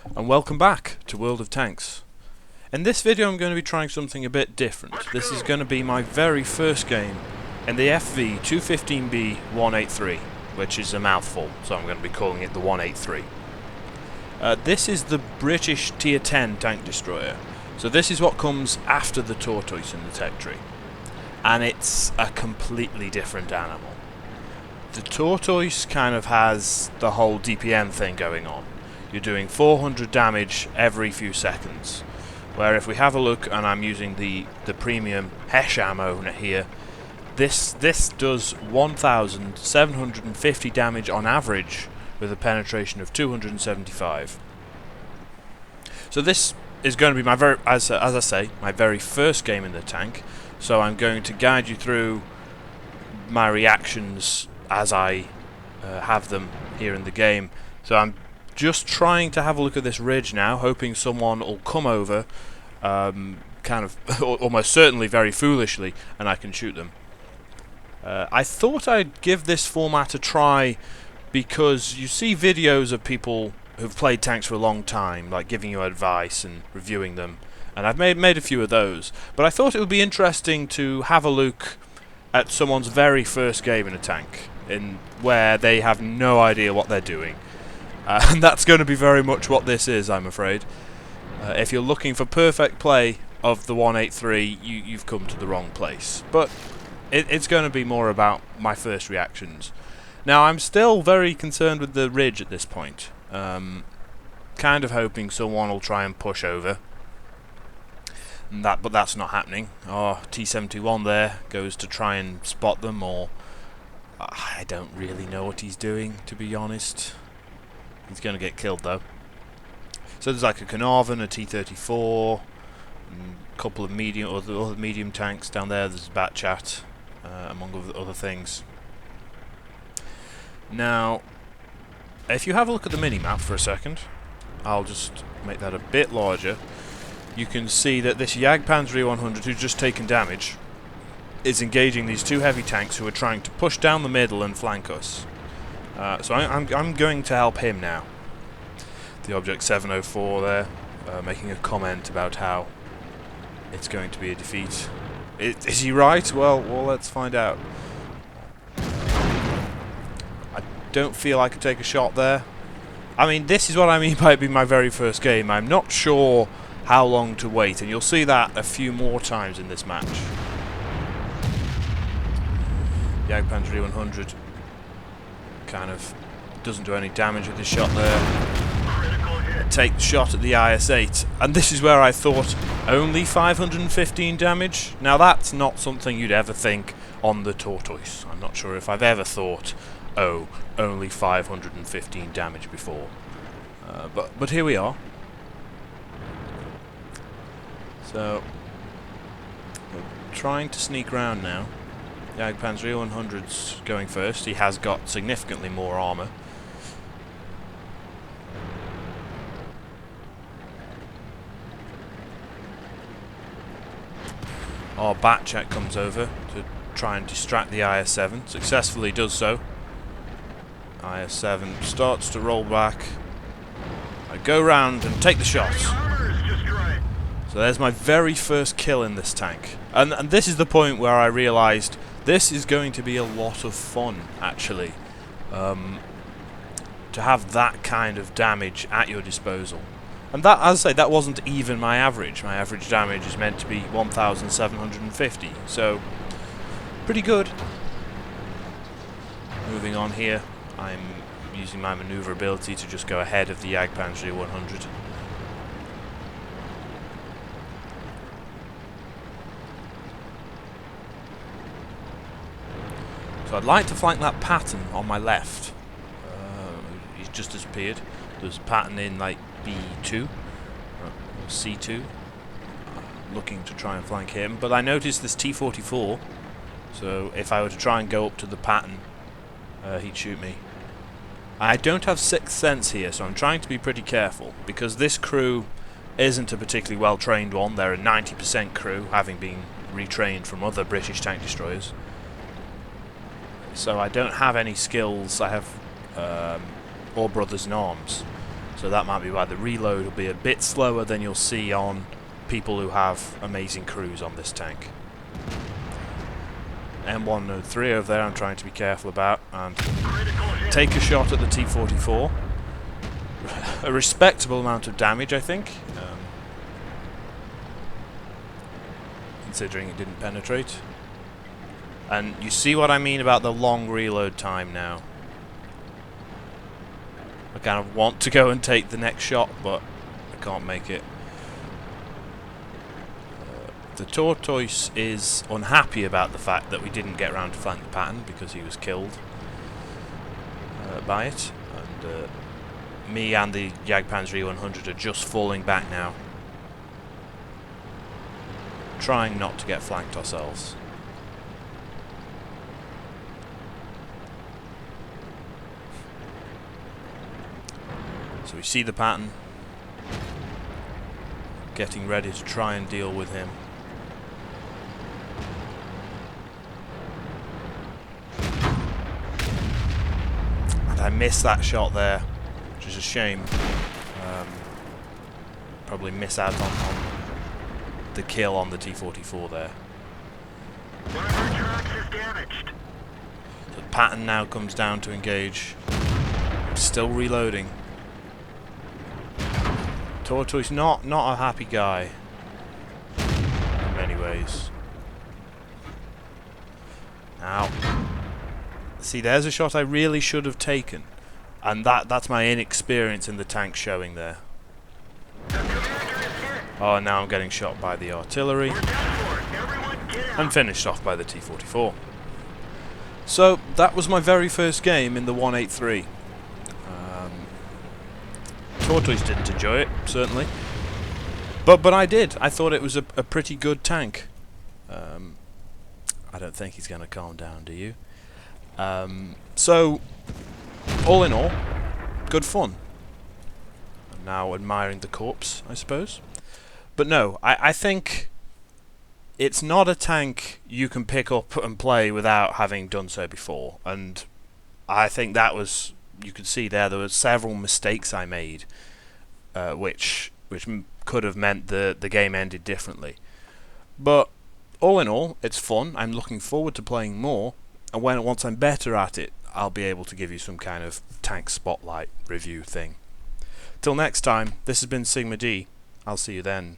And welcome back to World of Tanks. In this video I'm going to be trying something a bit different. This is going to be my very first game in the FV215b 183, which is a mouthful, so I'm going to be calling it the 183. This is the British Tier 10 tank destroyer, so this is what comes after the Tortoise in the tech tree. And it's a completely different animal. The Tortoise kind of has the whole DPM thing going on. You're doing 400 damage every few seconds. Where if we have a look, and I'm using the premium Hesh ammo here, this does 1,750 damage on average with a penetration of 275. So this is going to be my very, as I say, my very first game in the tank. So I'm going to guide you through my reactions as I have them here in the game. So I'm just trying to have a look at this ridge now, hoping someone will come over, kind of, almost certainly very foolishly, and I can shoot them. I thought I'd give this format a try because you see videos of people who've played tanks for a long time, like giving you advice and reviewing them, and I've made a few of those, but I thought it would be interesting to have a look at someone's very first game in a tank, where they have no idea what they're doing. And that's going to be very much what this is, I'm afraid. If you're looking for perfect play of the 183, you've come to the wrong place. But it's going to be more about my first reactions. Now, I'm still very concerned with the ridge at this point. Kind of hoping someone will try and push over. But that's not happening. Oh, T-71 there goes to try and spot them, or I don't really know what he's doing, to be honest. He's going to get killed though. So there's like a Carnarvon, a T-34, a couple of other medium tanks down there. There's Batchat, among other things. Now, if you have a look at the mini-map for a second, I'll just make that a bit larger. You can see that this Jagdpanzer 100, who's just taken damage, is engaging these two heavy tanks who are trying to push down the middle and flank us. So I'm going to help him now. The Object 704 there, making a comment about how it's going to be a defeat. Is he right? Well, let's find out. I don't feel I could take a shot there. I mean, this is what I mean by it being my very first game. I'm not sure how long to wait, and you'll see that a few more times in this match. Jagdpanzer 100 kind of doesn't do any damage with his shot there. Take the shot at the IS-8, and this is where I thought only 515 damage. Now that's not something you'd ever think on the Tortoise. I'm not sure if I've ever thought, oh, only 515 damage before. But here we are. So we're trying to sneak around now. Jagdpanzer 100's going first. He has got significantly more armour. Our Batchat comes over to try and distract the IS-7. Successfully does so. IS-7 starts to roll back. I go round and take the shot. So there's my very first kill in this tank. And this is the point where I realised this is going to be a lot of fun, actually. To have that kind of damage at your disposal. And that, as I say, that wasn't even my average. My average damage is meant to be 1,750. So, pretty good. Moving on here, I'm using my manoeuvrability to just go ahead of the Jagdpanzer 100. So I'd like to flank that Patton on my left. He's just disappeared. There's a Patton in like B2 or C2. Looking to try and flank him, but I noticed this T-44. So if I were to try and go up to the Patton, he'd shoot me. I don't have sixth sense here, so I'm trying to be pretty careful because this crew isn't a particularly well trained one. They're a 90% crew, having been retrained from other British tank destroyers. So I don't have any skills. I have all brothers in arms. So that might be why the reload will be a bit slower than you'll see on people who have amazing crews on this tank. M103 over there I'm trying to be careful about and take a shot at the T-44. A respectable amount of damage, I think, considering it didn't penetrate. And you see what I mean about the long reload time now. I kind of want to go and take the next shot, but I can't make it. The Tortoise is unhappy about the fact that we didn't get around to flank the pattern because he was killed by it. And me and the Jagdpanzer E100 are just falling back now, trying not to get flanked ourselves. So we see the pattern, getting ready to try and deal with him. And I missed that shot there, which is a shame. Probably miss out on the kill on the T-44 there. One of our tracks is damaged. The pattern now comes down to engage. Still reloading. Tortoise not a happy guy in many ways. Now, see, there's a shot I really should have taken, and that's my inexperience in the tank showing there. Oh, now I'm getting shot by the artillery and finished off by the T-44. So that was my very first game in the 183. Tortoise didn't enjoy it, certainly, but I did. I thought it was a pretty good tank. I don't think he's going to calm down, do you? So, all in all, good fun. I'm now admiring the corpse, I suppose. But no, I think it's not a tank you can pick up and play without having done so before. And I think that was, you could see there were several mistakes I made, which could have meant the game ended differently. But all in all, it's fun. I'm looking forward to playing more, and once I'm better at it, I'll be able to give you some kind of tank spotlight review thing. Till next time, this has been Sigma D. I'll see you then.